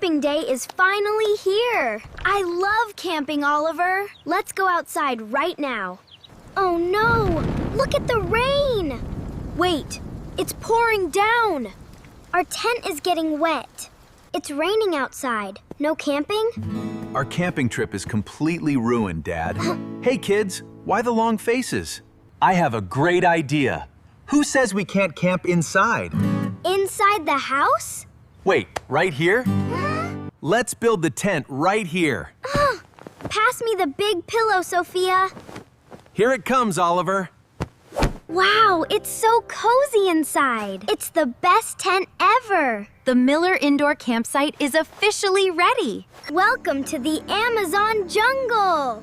camping day is finally here. I love camping, Oliver. Let's go outside right now. Oh no, look at the rain. Wait, it's pouring down. Our tent is getting wet. It's raining outside. No camping? Our camping trip is completely ruined, Dad. Hey kids, why the long faces? I have a great idea. Who says we can't camp inside? Inside the house? Wait, right here? Let's build the tent right here. Pass me the big pillow, Sophia. Here it comes, Oliver. Wow, it's so cozy inside. It's the best tent ever. The Miller Indoor Campsite is officially ready. Welcome to the Amazon jungle.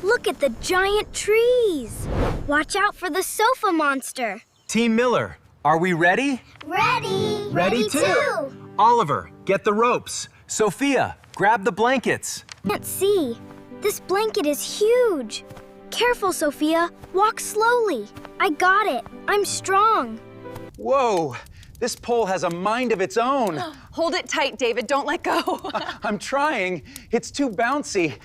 Look at the giant trees. Watch out for the sofa monster. Team Miller, are we ready? Ready. Ready too. Oliver, get the ropes. Sophia, grab the blankets. Can't see. This blanket is huge. Careful, Sophia. Walk slowly. I got it. I'm strong. Whoa, this pole has a mind of its own. Hold it tight, David. Don't let go. I'm trying. It's too bouncy.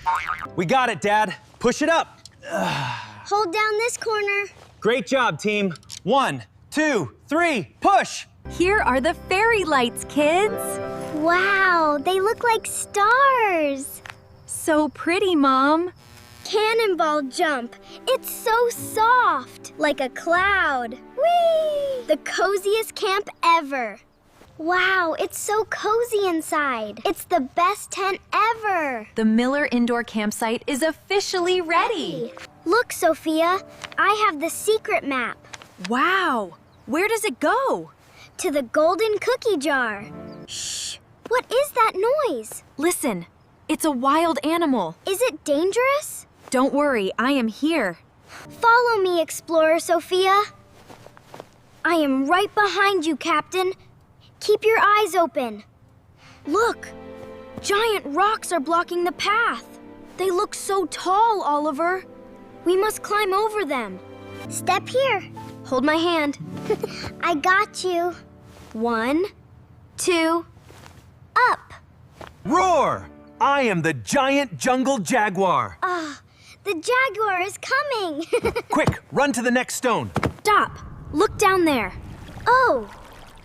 We got it, Dad. Push it up. Hold down this corner. Great job, team. 1, 2, 3, push! Here are the fairy lights, kids. Wow, they look like stars. So pretty, Mom. Cannonball jump. It's so soft, like a cloud. Whee! The coziest camp ever. Wow, it's so cozy inside. It's the best tent ever. The Miller Indoor Campsite is officially ready. Look, Sophia, I have the secret map. Wow, where does it go? To the golden cookie jar. Shh, what is that noise? Listen, it's a wild animal. Is it dangerous? Don't worry, I am here. Follow me, Explorer Sophia. I am right behind you, Captain. Keep your eyes open. Look, giant rocks are blocking the path. They look so tall, Oliver. We must climb over them. Step here. Hold my hand. I got you. 1, 2, up. Roar! I am the giant jungle jaguar. The jaguar is coming. Quick, run to the next stone. Stop. Look down there. Oh,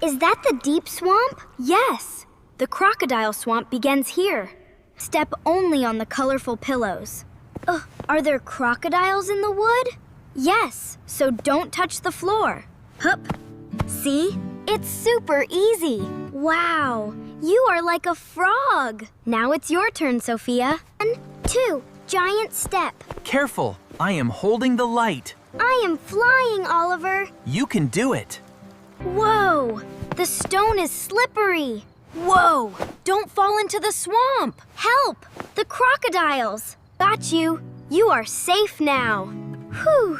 is that the deep swamp? Yes. The crocodile swamp begins here. Step only on the colorful pillows. Are there crocodiles in the wood? Yes, so don't touch the floor. Hup. See? It's super easy. Wow, you are like a frog. Now it's your turn, Sophia. 1, 2, giant step. Careful, I am holding the light. I am flying, Oliver. You can do it. Whoa, the stone is slippery. Whoa, don't fall into the swamp. Help, the crocodiles. Got you. You are safe now. Whew,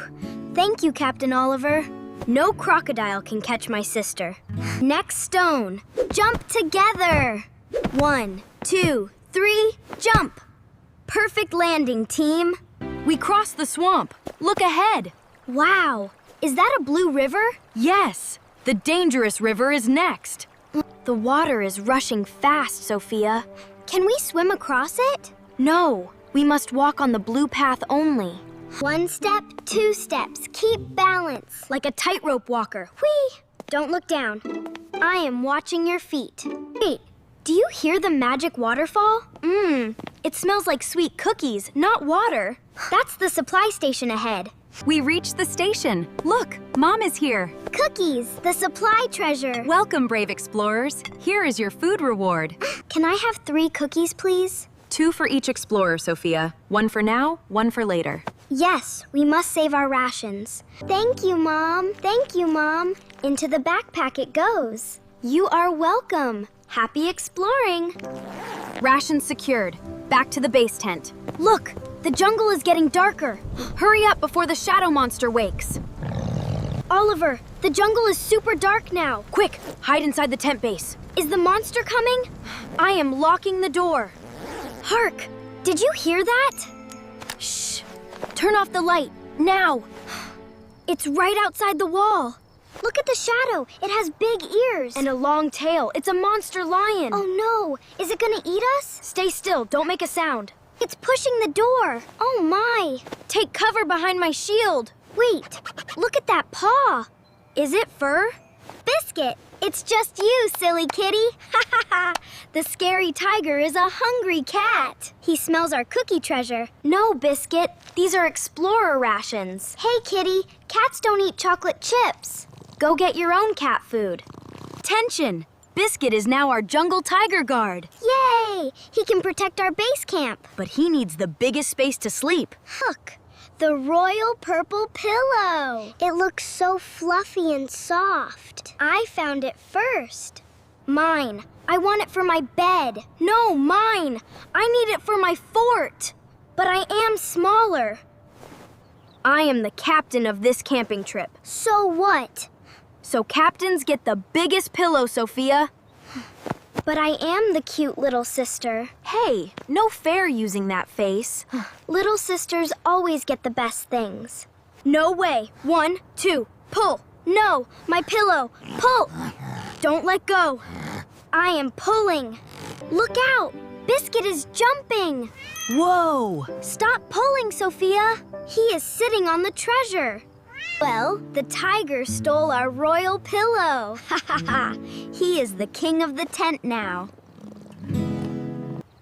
thank you, Captain Oliver. No crocodile can catch my sister. Next stone, jump together. 1, 2, 3, jump. Perfect landing, team. We crossed the swamp. Look ahead. Wow, is that a blue river? Yes, the dangerous river is next. The water is rushing fast, Sophia. Can we swim across it? No, we must walk on the blue path only. 1 step, 2 steps. Keep balance. Like a tightrope walker. Whee! Don't look down. I am watching your feet. Wait, do you hear the magic waterfall? It smells like sweet cookies, not water. That's the supply station ahead. We reached the station. Look, Mom is here. Cookies, the supply treasure. Welcome, brave explorers. Here is your food reward. Can I have 3 cookies, please? 2 for each explorer, Sophia. 1 for now, 1 for later. Yes, we must save our rations. Thank you, Mom. Thank you, Mom. Into the backpack it goes. You are welcome. Happy exploring. Rations secured. Back to the base tent. Look, the jungle is getting darker. Hurry up before the shadow monster wakes. Oliver, the jungle is super dark now. Quick, hide inside the tent base. Is the monster coming? I am locking the door. Hark! Did you hear that? Shh! Turn off the light, now! It's right outside the wall. Look at the shadow. It has big ears. And a long tail. It's a monster lion. Oh no, is it gonna eat us? Stay still. Don't make a sound. It's pushing the door. Oh my. Take cover behind my shield. Wait, look at that paw. Is it fur? Biscuit, it's just you, silly kitty. Ha ha ha. The scary tiger is a hungry cat. He smells our cookie treasure. No, Biscuit. These are explorer rations. Hey, kitty, cats don't eat chocolate chips. Go get your own cat food. Attention! Biscuit is now our jungle tiger guard. Yay! He can protect our base camp. But he needs the biggest space to sleep. Look, the royal purple pillow. It looks so fluffy and soft. I found it first. Mine. I want it for my bed. No, mine. I need it for my fort. But I am smaller. I am the captain of this camping trip. So what? So captains get the biggest pillow, Sophia. But I am the cute little sister. Hey, no fair using that face. Little sisters always get the best things. No way. 1, 2, pull. No, my pillow. Pull. Don't let go. I am pulling. Look out. Biscuit is jumping. Whoa. Stop pulling, Sophia. He is sitting on the treasure. Well, the tiger stole our royal pillow. Ha ha ha. He is the king of the tent now.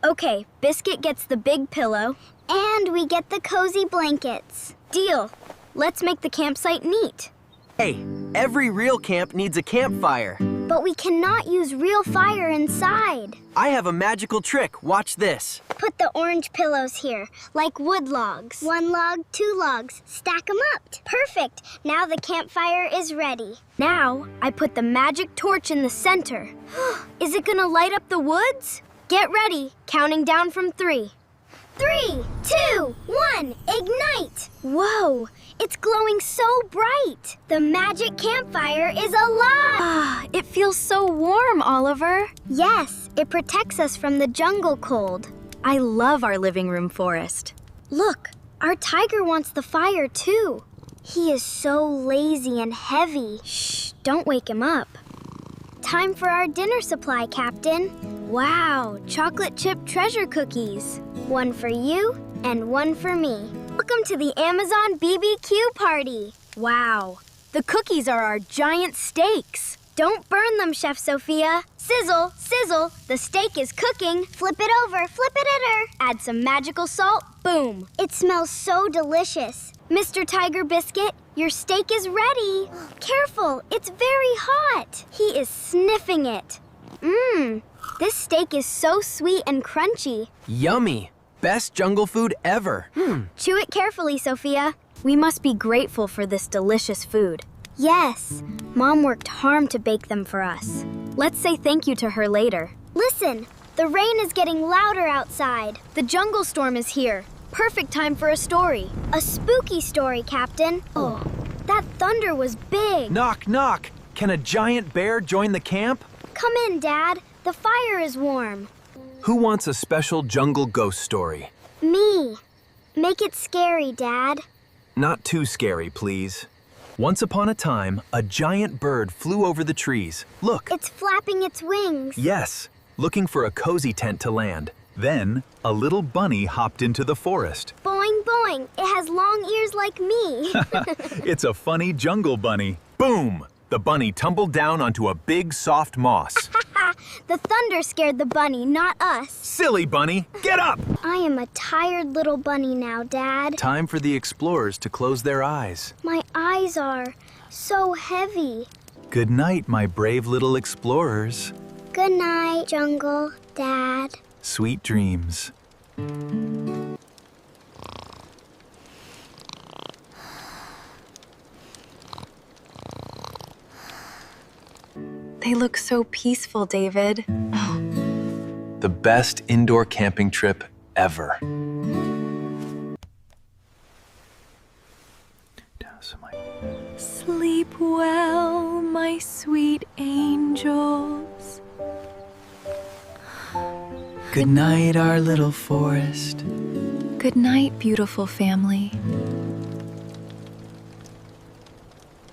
Okay, Biscuit gets the big pillow. And we get the cozy blankets. Deal. Let's make the campsite neat. Hey, every real camp needs a campfire. But we cannot use real fire inside. I have a magical trick. Watch this. Put the orange pillows here, like wood logs. 1 log, 2 logs. Stack them up. Perfect. Now the campfire is ready. Now, I put the magic torch in the center. Is it gonna light up the woods? Get ready, counting down from 3. 3, 2, 1, ignite! Whoa, it's glowing so bright. The magic campfire is alive! Ah, it feels so warm, Oliver. Yes, it protects us from the jungle cold. I love our living room forest. Look, our tiger wants the fire too. He is so lazy and heavy. Shh, don't wake him up. Time for our dinner supply, Captain. Wow, chocolate chip treasure cookies. 1 for you and 1 for me. Welcome to the Amazon BBQ party. Wow, the cookies are our giant steaks. Don't burn them, Chef Sophia. Sizzle, sizzle, the steak is cooking. Flip it over, flip it at her. Add some magical salt, boom. It smells so delicious. Mr. Tiger Biscuit, your steak is ready. Careful, it's very hot. He is sniffing it. This steak is so sweet and crunchy. Yummy. Best jungle food ever. Chew it carefully, Sophia. We must be grateful for this delicious food. Yes, Mom worked hard to bake them for us. Let's say thank you to her later. Listen, the rain is getting louder outside. The jungle storm is here. Perfect time for a story. A spooky story, Captain. Oh, that thunder was big. Knock, knock. Can a giant bear join the camp? Come in, Dad. The fire is warm. Who wants a special jungle ghost story? Me. Make it scary, Dad. Not too scary, please. Once upon a time, a giant bird flew over the trees. Look. It's flapping its wings. Yes, looking for a cozy tent to land. Then, a little bunny hopped into the forest. Boing, boing. It has long ears like me. It's a funny jungle bunny. Boom! The bunny tumbled down onto a big, soft moss. The thunder scared the bunny, not us. Silly bunny, get up! I am a tired little bunny now, Dad. Time for the explorers to close their eyes. My eyes are so heavy. Good night, my brave little explorers. Good night, jungle, Dad. Sweet dreams. They look so peaceful, David. The best indoor camping trip ever. Sleep well, my sweet angels. Good night, our little forest. Good night, beautiful family.